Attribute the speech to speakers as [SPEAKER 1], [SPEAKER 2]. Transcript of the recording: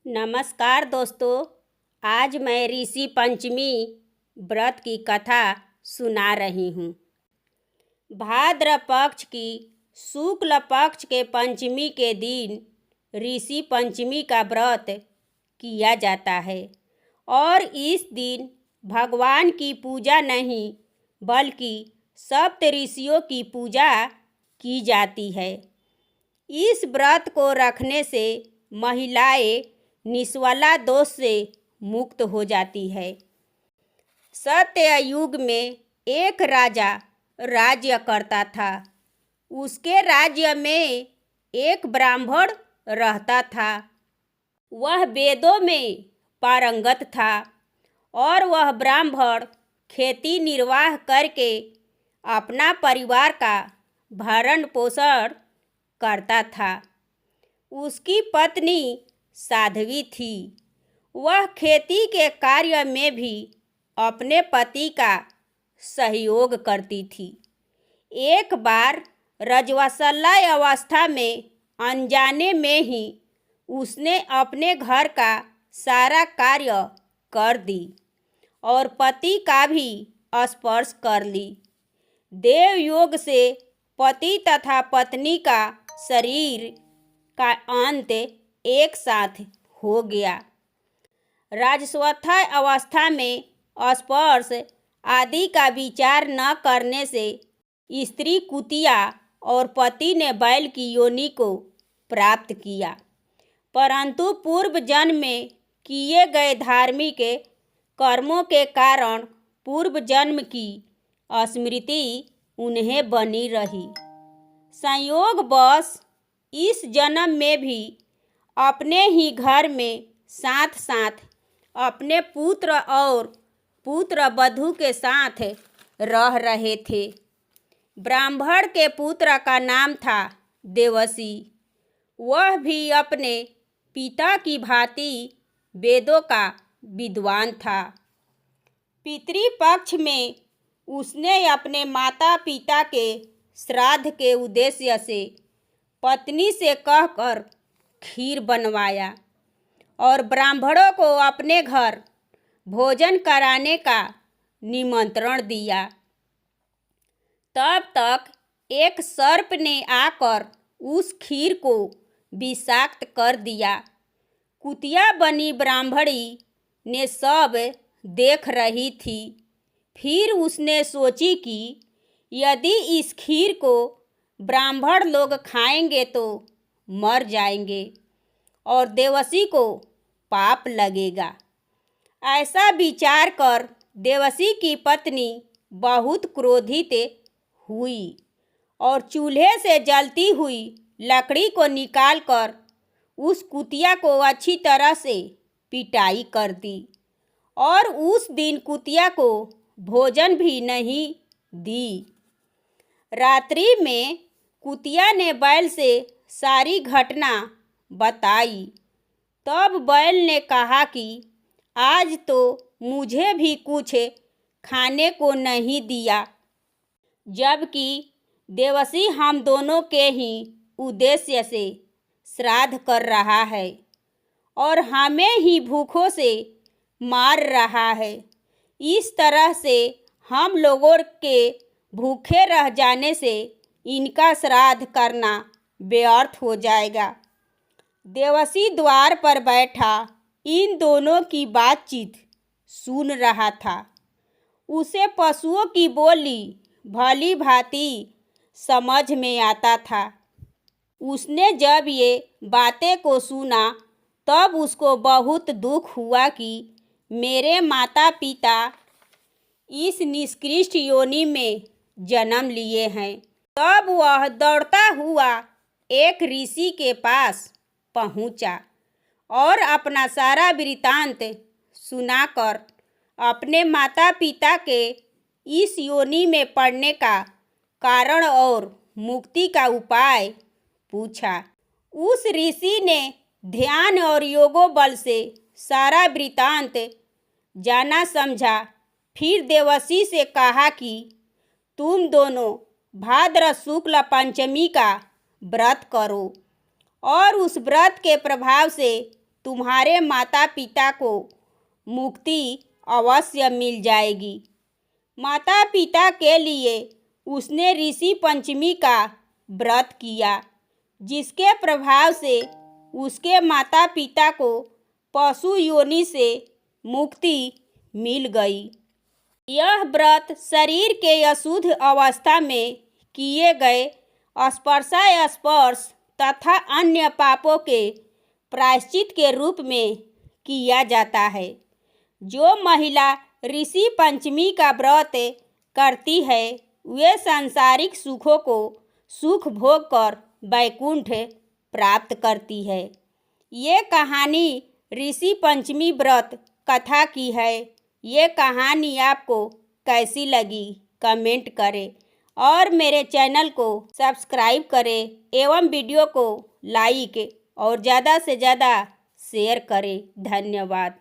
[SPEAKER 1] नमस्कार दोस्तों। आज मैं ऋषि पंचमी व्रत की कथा सुना रही हूँ। भाद्र पक्ष की शुक्ल पक्ष के पंचमी के दिन ऋषि पंचमी का व्रत किया जाता है और इस दिन भगवान की पूजा नहीं बल्कि सप्त ऋषियों की पूजा की जाती है। इस व्रत को रखने से महिलाएं निस्वला दोष से मुक्त हो जाती है। सत्ययुग में एक राजा राज्य करता था। उसके राज्य में एक ब्राह्मण रहता था। वह वेदों में पारंगत था और वह ब्राह्मण खेती निर्वाह करके अपना परिवार का भरण पोषण करता था। उसकी पत्नी साध्वी थी। वह खेती के कार्य में भी अपने पति का सहयोग करती थी। एक बार रजस्वला अवस्था में अनजाने में ही उसने अपने घर का सारा कार्य कर दी और पति का भी स्पर्श कर ली। देव योग से पति तथा पत्नी का शरीर का अंत एक साथ हो गया। राजस्वथा अवस्था में स्पर्श आदि का विचार न करने से स्त्री कुतिया और पति ने बैल की योनि को प्राप्त किया, परंतु पूर्व जन्म में किए गए धार्मिक कर्मों के कारण पूर्व जन्म की स्मृति उन्हें बनी रही। संयोगवश इस जन्म में भी अपने ही घर में साथ साथ अपने पुत्र और पुत्र वधू के साथ रह रहे थे। ब्राह्मण के पुत्र का नाम था देवसी। वह भी अपने पिता की भांति वेदों का विद्वान था। पितृपक्ष में उसने अपने माता पिता के श्राद्ध के उद्देश्य से पत्नी से कहकर खीर बनवाया और ब्राह्मणों को अपने घर भोजन कराने का निमंत्रण दिया। तब तक एक सर्प ने आकर उस खीर को विषाक्त कर दिया। कुतिया बनी ब्राह्मणी ने सब देख रही थी। फिर उसने सोची कि यदि इस खीर को ब्राह्मण लोग खाएंगे तो मर जाएंगे और देवसी को पाप लगेगा। ऐसा विचार कर देवसी की पत्नी बहुत क्रोधित हुई और चूल्हे से जलती हुई लकड़ी को निकालकर उस कुतिया को अच्छी तरह से पिटाई कर दी और उस दिन कुतिया को भोजन भी नहीं दी। रात्रि में कुतिया ने बैल से सारी घटना बताई। तब बैल ने कहा कि आज तो मुझे भी कुछ खाने को नहीं दिया, जबकि देवसी हम दोनों के ही उद्देश्य से श्राद्ध कर रहा है और हमें ही भूखों से मार रहा है। इस तरह से हम लोगों के भूखे रह जाने से इनका श्राद्ध करना व्यर्थ हो जाएगा। देवसी द्वार पर बैठा इन दोनों की बातचीत सुन रहा था। उसे पशुओं की बोली भली भांति समझ में आता था। उसने जब ये बातें को सुना तब उसको बहुत दुख हुआ कि मेरे माता पिता इस निकृष्ट योनि में जन्म लिए हैं। तब वह दौड़ता हुआ एक ऋषि के पास पहुंचा और अपना सारा वृत्तांत सुनाकर अपने माता पिता के इस योनि में पड़ने का कारण और मुक्ति का उपाय पूछा। उस ऋषि ने ध्यान और योगो बल से सारा वृत्तांत जाना समझा। फिर देवसी से कहा कि तुम दोनों भाद्र शुक्ल पंचमी का व्रत करो और उस व्रत के प्रभाव से तुम्हारे माता पिता को मुक्ति अवश्य मिल जाएगी। माता पिता के लिए उसने ऋषि पंचमी का व्रत किया, जिसके प्रभाव से उसके माता पिता को पशु योनि से मुक्ति मिल गई। यह व्रत शरीर के अशुद्ध अवस्था में किए गए स्पर्श तथा अन्य पापों के प्रायश्चित के रूप में किया जाता है। जो महिला ऋषि पंचमी का व्रत करती है वे सांसारिक सुखों को सुख भोग कर वैकुंठ प्राप्त करती है। ये कहानी ऋषि पंचमी व्रत कथा की है। ये कहानी आपको कैसी लगी कमेंट करें और मेरे चैनल को सब्सक्राइब करें एवं वीडियो को लाइक और ज़्यादा से ज़्यादा शेयर करें। धन्यवाद।